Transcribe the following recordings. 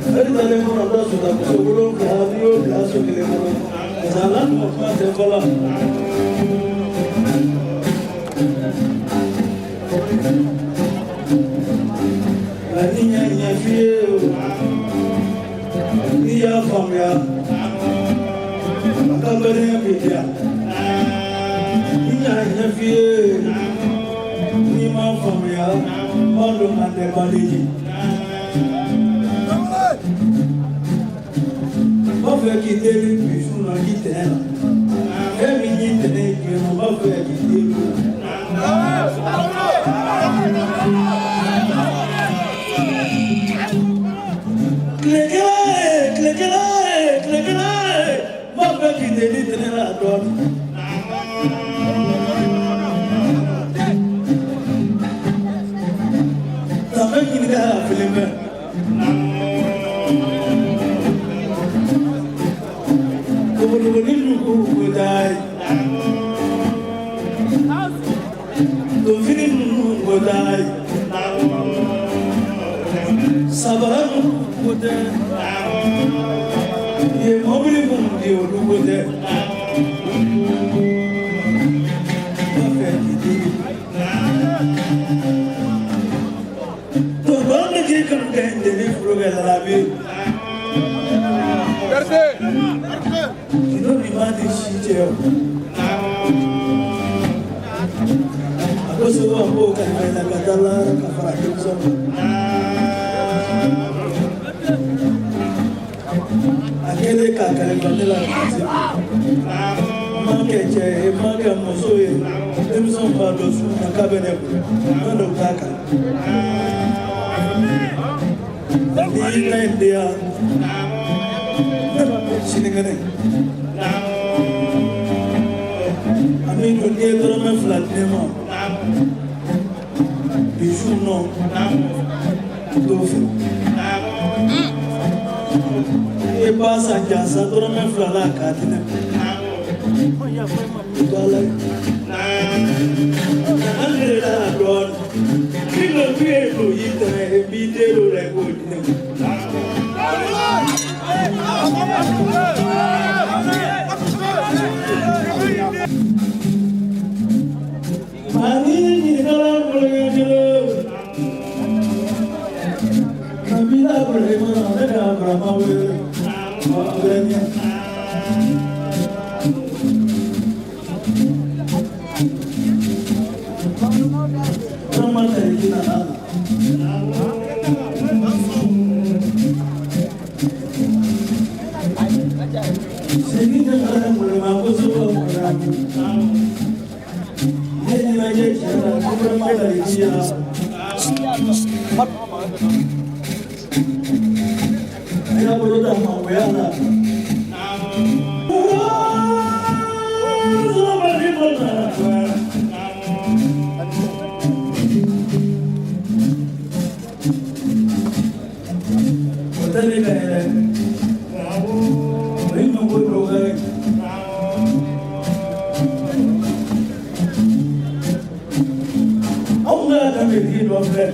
هذا اللي هو الناس يقولون كهذيو كاسو كلمة زمان ما تقوله لكن يفيه يا فاميا كبرنا بيا يفيه ما فاميا ما لو ما تبالي ما في كتير بيشوفنا كتير كم كتير ما في كتير ما في كتير تنلا دون تمام كده فيلم Godai, Dovin Godai, Sabaran Godai, Ye Mobilum Dio Godai, to don't get content the program Arabi. Madi shijeo Akoso ambo kana kadala kafara kimso Akele kakale bandela kasi Makeche maga mosoye Emso mbado su nakabene Mando kaka Nina India Sinigane Amin ko nie to me flat nemo Bijou non Dofi E passa casa to me flat la katine Dole Andre la don Kilo pielo yita e bidelo le godine Mani ni dalam bergejala, kami dah berhemat dengan beramai, maknanya. Ramai dari kita. Segi jangan boleh mampu semua orang. Saya baru dah mau bayar. Betul ni kan? Ini nombor dua. Allah akan beri doa.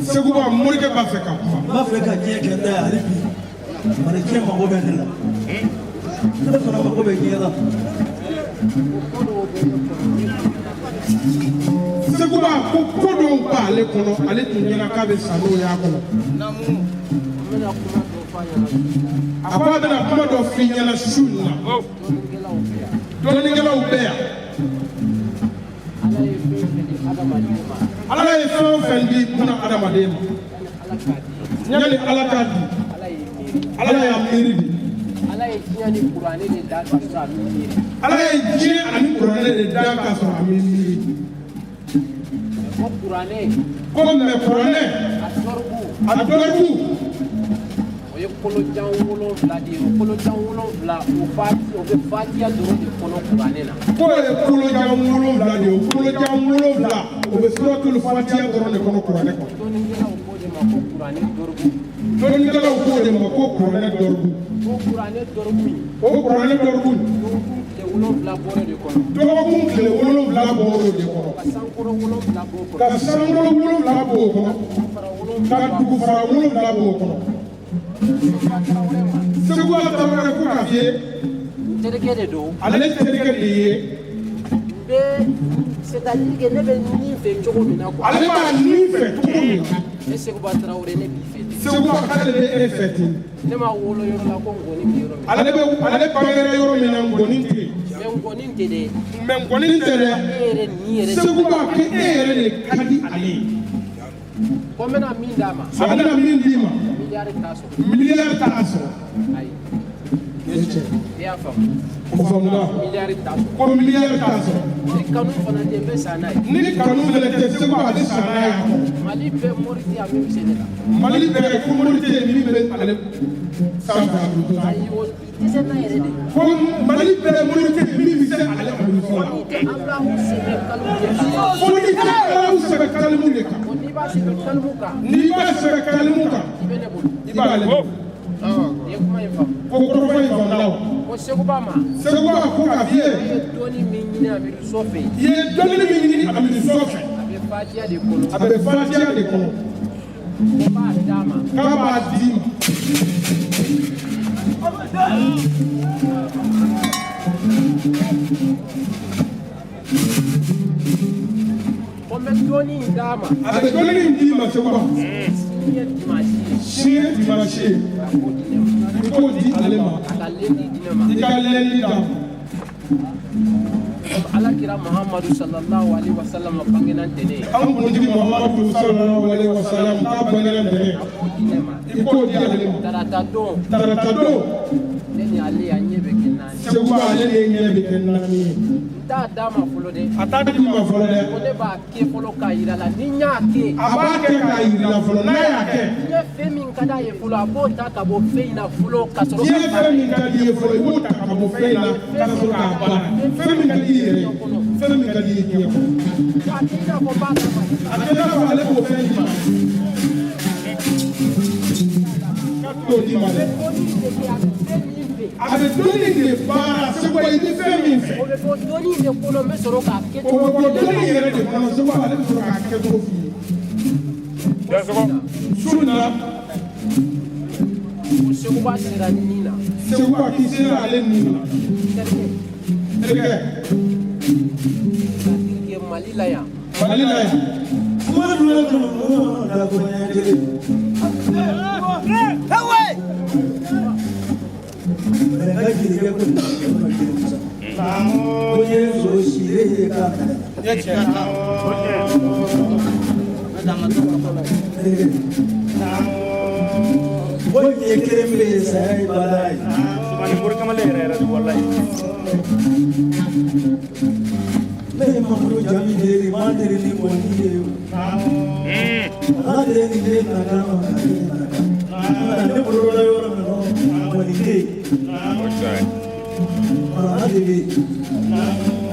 Seguba morike ba fɛ ka kuma. Ba fɛ ka diɲɛ kɛ da hali bi. Bari diɲɛ mago bɛ ne la. Ne fana mago bɛ diɲɛ la. Seguba ko dɔw b'ale kɔnɔ ale tun ɲɛna k'a bɛ sa n'o y'a kɔnɔ. A ko a bɛna kuma dɔ f'i ɲɛna su in na. Dɔnnikɛlaw bɛ yan. Ala ye fɛn o fɛn di buna adamaden ma. Yani Ala k'a di. Ala y'a miiri de. Ala ye diɲɛ ni kuranɛ de da ka sɔrɔ a m'i miiri. Ala ye diɲɛ ani kuranɛ de da ka sɔrɔ a m'i miiri. ko kuranɛ ko mɛ kuranɛ a dɔrɔgu o ye kolojan 7 de ye o kolojan 7 o bɛ fatiya dɔrɔn de kɔnɔ kuranɛ na ko ye kolojan 7 de ye o kolojan 7 o bɛ suratul fatiya dɔrɔn de kɔnɔ kuranɛ kɔnɔ dɔnnikɛlaw k'o de ma ko kuranɛ dɔrɔgu dɔnnikɛlaw k'o de ma ko kuranɛ dɔrɔgu o kuranɛ dɔrɔgu o kuranɛ dɔrɔgu dɔgɔkun tile 7 bɔrɛ de kɔnɔ dɔgɔkun tile 7 bɔrɛ de kɔnɔ ka sankɔrɔ 7 b'o kɔnɔ ka sankɔrɔ 7 b'o kɔnɔ ka dugufara 7 b'o kɔnɔ Segu Tarawele ko k'a f'i ye n terikɛ de don ale terikɛ de ye c'est-à-dire que ne bɛ nin fɛ cogo min na quoi ale b'a nin fɛ cogo min na ne Seguba Tarawele ne b'i fɛ ten Segu k'ale bɛ e fɛ ten ne ma wolo yɔrɔ la ko ngɔni bɛ yɔrɔ min ale bangera yɔrɔ min na ngɔni tɛ yen mais ngɔni tɛ dɛ mɛ ngɔni tɛ dɛ Segu b'a kɛ e yɛrɛ de ka di ale ye ko n bɛna min d'a ma a bɛna min d'i ma miliyari t'a sɔrɔ miliyari t'a sɔrɔ ayi o ye tiɲɛ i y'a faamu o faamuna miliyari t'a sɔrɔ ko miliyari t'a sɔrɔ ni kanu fana tɛ n bɛ san n'a ye ni kanu fana tɛ Segu ale san n'a y'a kɔ Mali bɛɛ moriti a min bɛ se ne la Mali bɛɛ ko mori tɛ yen min bɛ ale sanfɛ a bolo ayi o tɛ se n'a yɛrɛ de ko Mali bɛɛ mori tɛ yen min bɛ se ale a bolo fɔlɔ n'i tɛ Abrahamu sɛbɛn kalimu de kan fo ni tɛ Alamu sɛbɛn kalimu de kan n'i b'a sɛbɛn kalimu kan n'i b'a sɛbɛn kalimu kan i bɛ ne bolo i b'ale bolo i ye kuma in faamu ko kɔrɔfɔ in faamuna wa ko Seguba ma Segu b'a ko k'a f'i ye i ye dɔɔni min ɲini Amidu fɛ i ye dɔnni min ɲini Amidu fɛ a bɛ fatiya de kɔnɔ a bɛ fatiya de kɔnɔ ko b'a d'a ma k'a b'a d'i ma ko n bɛ dɔɔni in d'a ma a bɛ dɔnni in d'i ma Segu ba sini ye dimanche ye sini ye dimanche ye a k'o di ne ma i k'o di ale ma a ka lendi di ne ma i ka lɛnni d'a ma Alakira Muhammadu sallallahu alaihi wasallam bangena ntɛnɛn an kuntigi Muhamadu sallallahu alaihi wa sallam k'a bangera ntɛnɛn a k'o di ne ma i k'o di ale ma tarata don tarata don ne ni ale a ɲɛ bɛ kɛ 4 Segu ba ale de ɲɛ bɛ kɛ 4 ye n t'a d'a ma fɔlɔ dɛ a t'a di ma fɔlɔ dɛ ko ne b'a kɛ fɔlɔ k'a yira la ni n y'a kɛ a b'a kɛ k'a yirila fɔlɔ n'a y'a kɛ n ye fɛn min ka d'a ye fɔlɔ a b'o ta ka bɔ fɛn in na fɔlɔ ka sɔrɔ diɲɛ fɛn min ka di i ye fɔlɔ i b'o ta ka bɔ fɛn in na ka sɔrɔ k'a baara fɛn min ka di i yɛrɛ ye fɛn min ka di i ye diɲɛ kɔnɔ a tɛ i n'a fɔ n b'a ta ma a tɛ i n'a fɔ ale b'o fɛn di ma k'a t'o di ma dɛ ko ni de kɛ a bɛ fɛn min fɛ a bɛ dɔnni de baara Segu i bɛ fɛn min fɛ o bɛ bɔ dɔɔni de kɔnɔ n bɛ sɔrɔ k'a kɛ o bɛ bɔ dɔnni yɛrɛ de kɔnɔ Segu ale bɛ sɔrɔ k'a kɛ cogo f'i ye su na ko Seguba sera nin na Segu ba k'i sera ale nin na terikɛ c'est-à-dire que Mali la yan Mali la yan kuma dun ye tunu da ko ɲɛ kelen mɛ ka jelikɛ ko ko ye so sire ye k'a ko ɲɛ kelen bɛ ye saya ye bala ye ne ye Mamadu Jami deli ma deli ni kɔni ye ala deli ni den nana ma ne bolo la yɔrɔ min na kɔni tɛ yen ala de bɛ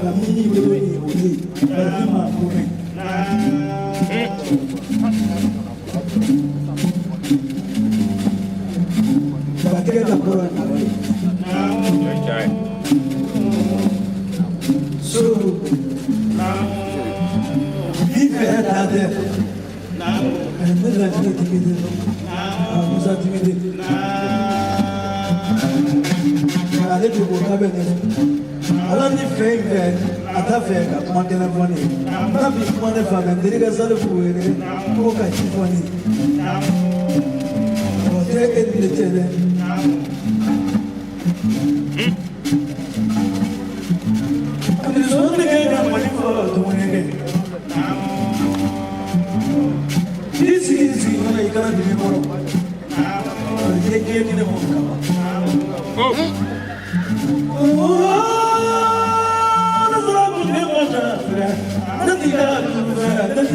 ka min y'i bolo ye o ye bari min ma ko mɛn ka kɛ ka kɔrɔ so bi fɛ ta tɛ ne ka tigi tigi de Musa tigi de ale de ko k'a bɛ ne ala ni fɛn in fɛ a t'a fɛ ka kuma kɛnɛ fɔ ne ye n'a bi kuma ne fɛ a ka n teri ka sali f'u ye dɛ ko ka ci fɔ ne ye o tɛ e ni ne cɛ dɛ Sɔɔni kɛ ka Mali fɔlɔ tuguni kɛ k'i sigi fana i kana dimi kɔrɔ i ye diɲɛ di ne ma ne sɔrɔ kun ne ma ne t'i ka